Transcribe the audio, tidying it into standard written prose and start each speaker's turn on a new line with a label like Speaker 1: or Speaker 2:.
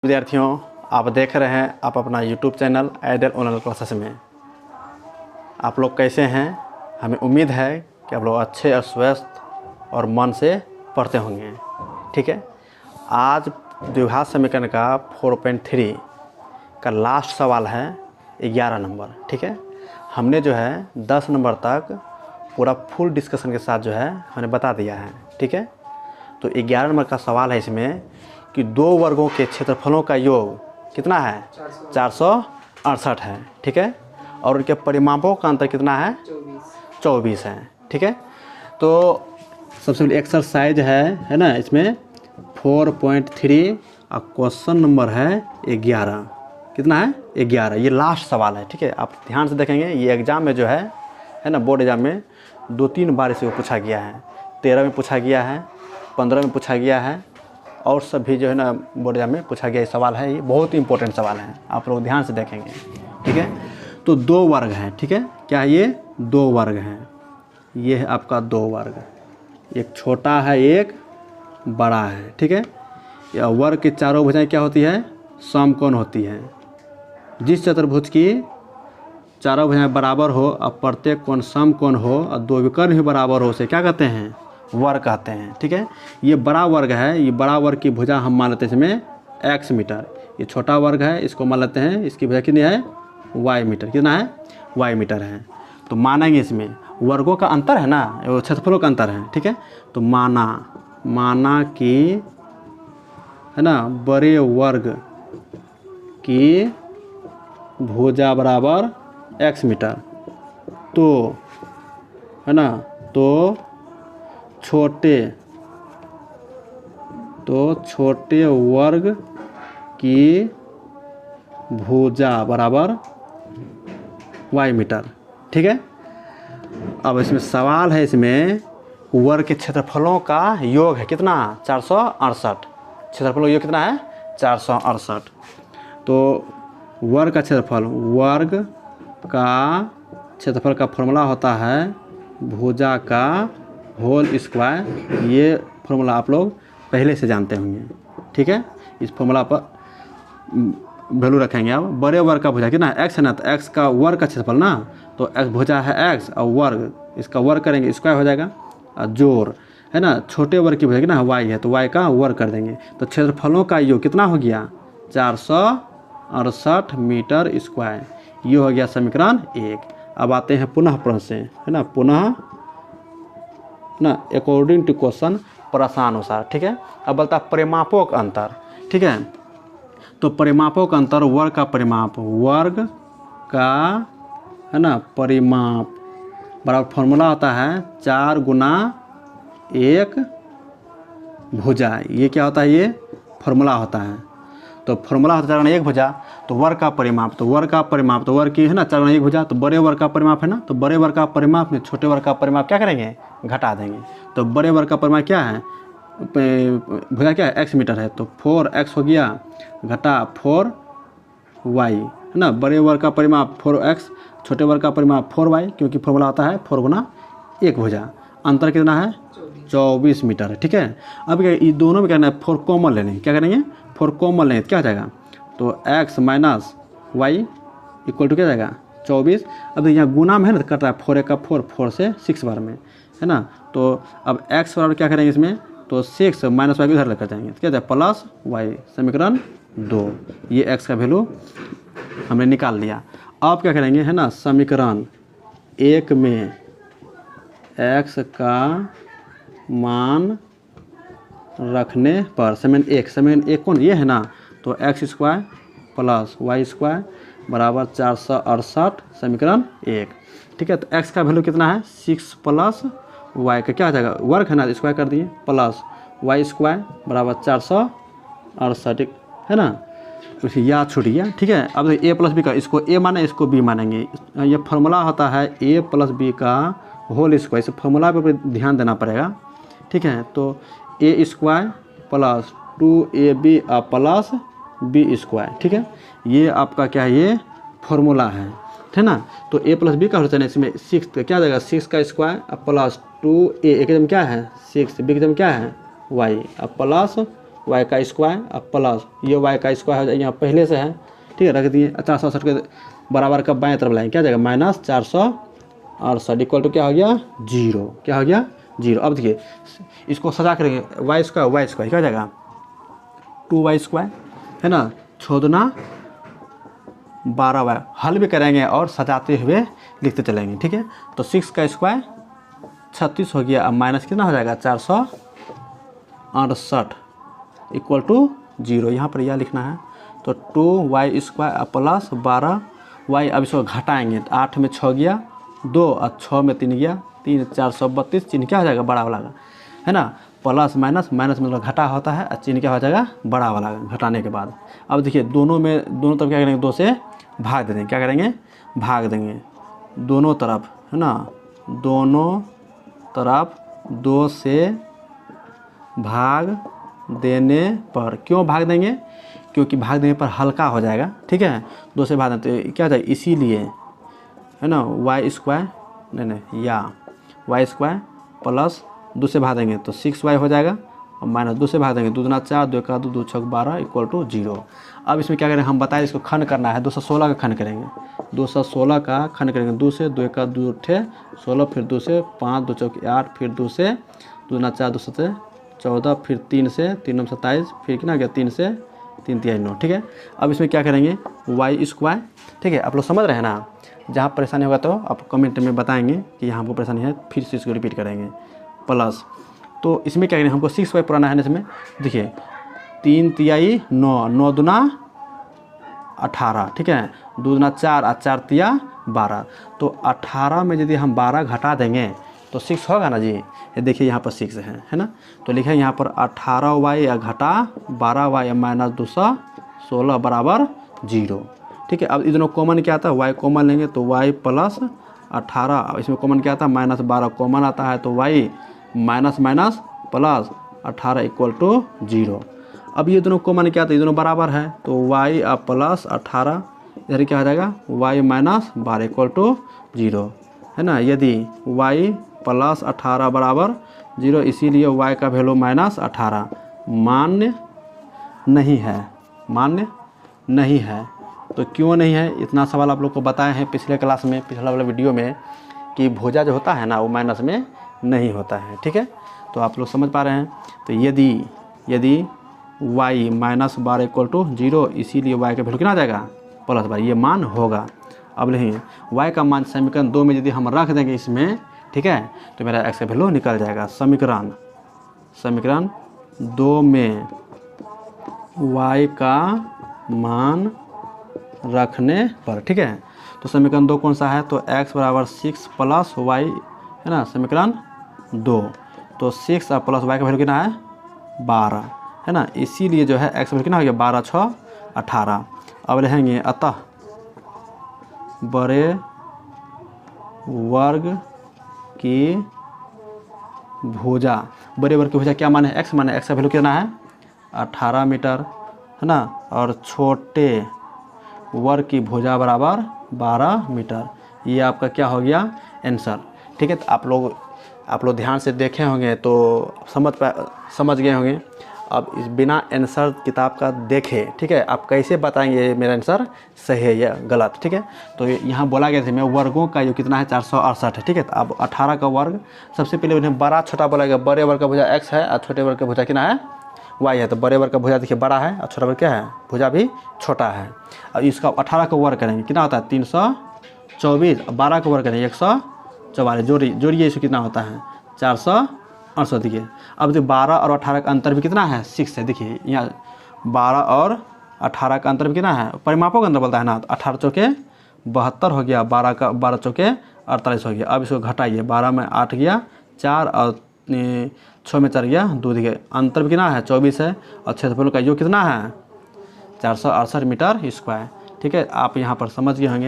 Speaker 1: विद्यार्थियों, आप देख रहे हैं आप अपना YouTube channel ideal online classes में। आप लोग कैसे हैं? हमें उम्मीद है कि आप लोग अच्छे और स्वस्थ और मन से पढ़ते होंगे। ठीक है, आज द्विघात समीकरण का 4.3 का लास्ट सवाल है 11 नंबर। ठीक है, हमने जो है 10 नंबर तक पूरा फुल डिस्कशन के साथ जो है हमने बता दिया है। ठीक है, तो 11 नंबर का सवाल है इसमें कि दो वर्गों के क्षेत्रफलों का योग कितना है? 468 है। ठीक है, और उनके परिमापों का अंतर कितना है? 24 है। ठीक है, तो सबसे पहले एक्सरसाइज है ना, इसमें 4.3 और क्वेश्चन नंबर है 11। कितना है? 11। ये लास्ट सवाल है। ठीक है, आप ध्यान से देखेंगे, ये एग्ज़ाम में जो है ना, बोर्ड एग्ज़ाम में 2-3 बार इसे पूछा गया है। 13 में पूछा गया है, 15 में पूछा गया है, और सभी जो है ना बोर्ड एग्जाम में पूछा गया सवाल है। ये बहुत ही इंपॉर्टेंट सवाल है, आप लोग ध्यान से देखेंगे। ठीक है, तो 2 वर्ग हैं। ठीक है, क्या है? ये 2 वर्ग हैं। ये है आपका 2 वर्ग, एक छोटा है एक बड़ा है। ठीक है, यह वर्ग की चारों भुजाएं क्या होती है? समकोण होती है। जिस चतुर्भुज की चारों भुजाएं बराबर हो और प्रत्येक कोण समकोण हो और 2 विकर्ण भी बराबर हो, उसे क्या कहते हैं? वर्ग कहते हैं। ठीक है, ये बड़ा वर्ग है। ये बड़ा वर्ग की भुजा हम मान लेते हैं इसमें x मीटर। ये छोटा वर्ग है, इसको मान लेते हैं इसकी भुजा कितनी है? y metre. कितना है? y मीटर है। तो मानेंगे इसमें वर्गों का अंतर है ना, वो क्षेत्रफलों का अंतर है। ठीक है, तो माना कि है ना बड़े वर्ग की भुजा बराबर x मीटर, तो है ना, तो छोटे वर्ग की भुजा बराबर y मीटर। ठीक है, अब इसमें सवाल है, इसमें वर्ग के क्षेत्रफलों का योग है कितना? 468। क्षेत्रफलों का योग कितना है? 468। तो वर्ग का क्षेत्रफल का फॉर्मूला होता है भुजा का होल स्क्वायर। ये फॉर्मूला आप लोग पहले से जानते होंगे। ठीक है, इस फॉर्मूला पर वैल्यू रखेंगे। अब बड़े वर्ग का भुजा कितना है? x है ना, तो x का वर्ग का क्षेत्रफल ना, तो x भुजा है x और वर्ग, इसका वर्ग करेंगे स्क्वायर हो जाएगा और जोड़ है ना। छोटे वर्ग की भुजा कितना है? y है, तो y का वर्ग कर देंगे। तो क्षेत्रफलों का योग कितना हो गया? 468 मीटर स्क्वायर। ये हो गया समीकरण 1। अब आते हैं पुनः प्रश्न से, है ना, पुनः ना अकॉर्डिंग टू क्वेश्चन, प्रश्नानुसार। ठीक है, अब बोलता है परिमापों का अंतर। ठीक है, तो परिमापों का अंतर, वर्ग का परिमाप, वर्ग का है ना परिमाप बराबर फॉर्मूला होता है 4 गुना 1 भुजा। ये क्या होता है? ये फॉर्मूला होता है। तो फॉर्मूला होता है 4 गुना 1 भुजा, तो वर्ग का परिमाप, तो वर्ग की है ना 4 गुना 1 भुजा, तो बड़े वर्ग का परिमाप है ना, तो बड़े वर्ग का परिमाप में छोटे वर्ग का परिमाप क्या करेंगे? घटा देंगे। तो बड़े वर्ग का परिमाप क्या है? भुजा क्या है? x मीटर है, तो 4x हो गया घटा 4y, है ना। बड़े वर्ग का परिमाप 4x, छोटे वर्ग का परिमाप 4y, क्योंकि फॉर्मूला आता है 4 गुना 1 भुजा। अंतर कितना है? 24 मीटर है। ठीक है, अब क्या ये दोनों में करना है? 4 कॉमन ले लेंगे। क्या करेंगे? 4 कॉमन लेंगे तो क्या हो जाएगा? तो x minus Y equal to क्या जाएगा? 24। अब यहाँ गुना में है ना, कट रहा है 4 का 4 से 6 बार में, है ना। तो अब x बराबर क्या करेंगे इसमें? तो 6 माइनस वाई को इधर लेकर जाएंगे, तो क्या जाए? Plus Y. समीकरण 2। ये x का वैल्यू हमने निकाल लिया। अब क्या करेंगे, है ना, समीकरण 1 में x का मान रखने पर समीकरण 1 कौन? ये है ना, तो x square plus Y square बराबर 468 समीकरण 1। ठीक है, तो x का वैल्यू कितना है? 6 प्लस y का क्या हो जाएगा? वर्ग है ना, स्क्वायर कर दिए, प्लस वाई स्क्वायर बराबर 468, है ना। तो याद छूट गया। ठीक है, अब a प्लस बी का, इसको a माने, इसको b मानेंगे। ये फार्मूला होता है a प्लस बी का होल स्क्वायर। इस फार्मूला पे ध्यान देना पड़ेगा। ठीक है, तो a square plus 2ab plus B square. ठीक है, ये आपका क्या है? ये फॉर्मूला है ना। तो a प्लस बी का होता है इसमें 6 क्या आ जाएगा? 6 का स्क्वायर अब प्लस 2a, एक जम क्या है? 6, बी की जम क्या है? y अब प्लस वाई का स्क्वायर और प्लस ये वाई का स्क्वायर हो जाएगा, यहाँ पहले से है, ठीक है, रख दिए। 468 के बराबर का बाएं तरफ लाएंगे, क्या जाएगा -468 इक्वल टू क्या हो गया 0, क्या हो गया 0। अब देखिए इसको सजा करेंगे, वाई स्क्वायर क्या हो जाएगा 2y स्क्वायर, है ना, 6 दूना 12y। हल भी करेंगे और सजाते हुए लिखते चलेंगे, ठीक है। तो 6 का स्क्वायर 36 हो गया, अब माइनस कितना हो जाएगा 468 इक्वल टू 0। यहाँ पर यह लिखना है, तो 2y स्क्वायर प्लस 12y। अब इसको घटाएंगे, 8 में 6 गया 2 और 6 में 3 गया 3, 432 चिन्ह क्या हो जाएगा बड़ा वाला का, है ना, प्लस माइनस मतलब घटा होता है, चिन्ह क्या हो जाएगा बड़ा वाला घटाने के बाद। अब देखिए दोनों तरफ क्या करेंगे 2 से भाग दे देंगे, क्या करेंगे भाग देंगे दोनों तरफ, है ना, दोनों तरफ 2 से भाग देने पर, क्यों भाग देंगे, क्योंकि भाग देने पर हल्का हो जाएगा, ठीक है। 2 से भाग देते तो क्या हो जाएगा, इसीलिए, है ना, वाई स्क्वायर नहीं या वाई स्क्वायर प्लस 2 से भाग देंगे तो 6y हो जाएगा, और माइनस 2 से भाग देंगे 2 दूना 4 2 का 2 2 6 12 इक्वल टू 0। अब इसमें क्या करेंगे हम बताएं, इसको खंड करना है, 216 का खंड करेंगे, 216 का खंड करेंगे, 2 से 2 का 2 उठे 16, फिर 2 से 5 2 चौके 8, फिर 2 से 2 दूना 4 2 से 14, फिर 3 से 3 9 27, फिर कितना गया 3 से 3 3 9, ठीक है। अब इसमें क्या करेंगे वाई स्क्वायर, ठीक है। आप लोग समझ रहे हैं ना, जहाँ परेशानी होगा तो आप कमेंट में बताएंगे कि यहाँ हमको परेशानी है, फिर से इसको रिपीट करेंगे। प्लस तो इसमें क्या करेंगे, हमको 6y पुराना है ना, इसमें देखिए 3 तिहाई 9 9 दूना 18, ठीक है, 2 दूना 4 और 4 तिया 12। तो 18 में यदि हम 12 घटा देंगे तो 6 होगा ना जी, ये देखिए यहाँ पर 6 है ना, तो लिखे यहाँ पर 18y घटा 12y माइनस 216 बराबर 0, ठीक है। अब इस दोनों कॉमन क्या आता है, y कॉमन लेंगे तो y प्लस 18, इसमें कॉमन क्या आता है माइनस 12 कॉमन आता है, तो y minus minus plus 18 equal to 0। अब ये दोनों कॉमन क्या आता है, ये दोनों बराबर है, तो y प्लस 18 इधर क्या हो जाएगा y माइनस 12 इक्वल टू 0, है ना। यदि y प्लस 18 बराबर 0, इसीलिए y का वैल्यू माइनस 18 मान्य नहीं है, मान्य नहीं है। तो क्यों नहीं है, इतना सवाल आप लोग को बताए हैं पिछले क्लास में, पिछला वाला वीडियो में, कि भुजा जो होता है ना वो माइनस में नहीं होता है, ठीक है। तो आप लोग समझ पा रहे हैं। तो यदि y माइनस 12 इक्वल टू 0, इसीलिए y का वैल्यू कितना आ जाएगा प्लस 12, ये मान होगा। अब नहीं y का मान समीकरण 2 में यदि हम रख देंगे इसमें, ठीक है, तो मेरा x का वैल्यू निकल जाएगा। समीकरण 2 में y का मान रखने पर, ठीक है। तो समीकरण 2 कौन सा है, तो x बराबर 6 प्लस y, है ना, समीकरण 2, तो 6 और प्लस y का वैल्यू कितना है 12, है ना, इसीलिए जो है x वैल्यू कितना हो गया 12 6 18। अब रहेंगे अतः बड़े वर्ग की भुजा, बड़े वर्ग की भुजा क्या माने x माने, x का वैल्यू कितना है 18 मीटर, है ना, और छोटे वर्ग की भुजा बराबर 12 मीटर। ये आपका क्या हो गया आंसर, ठीक है। तो आप लोग ध्यान से देखे होंगे तो समझ गए होंगे। अब इस बिना आंसर किताब का देखे, ठीक है, आप कैसे बताएंगे मेरा आंसर सही है या गलत, ठीक है। तो यहाँ बोला गया था मैं वर्गों का जो कितना है 468 है, ठीक है। तो अब 18 का वर्ग, सबसे पहले उन्हें बड़ा छोटा बोला गया, बड़े वर्ग का भुजा x है और छोटे वर्ग का भुजा कितना है y है। तो बड़े वर्ग का भुजा देखिए बड़ा है और छोटा वर्ग क्या है भुजा भी छोटा है। अब इसका 18 का वर्ग करेंगे कितना होता है 324, 12 का वर्ग करेंगे 144, जोड़िए इसको कितना होता है 468। देखिए अब जो 12 और 18 का अंतर भी कितना है 6 है। देखिए यहाँ 12 और 18 का अंतर भी कितना है, परिमापों का अंतर बोलता है ना, तो 18 चौके 72 हो गया, 12 चौके 48 हो गया। अब इसको घटाइए, 12 में 8 गया 4 और 6 में 4 गया 2, देखिए अंतर भी कितना है 24 है, और क्षेत्रफल का योग कितना है 468 मीटर स्क्वायर, ठीक है। आप यहाँ पर समझ गए होंगे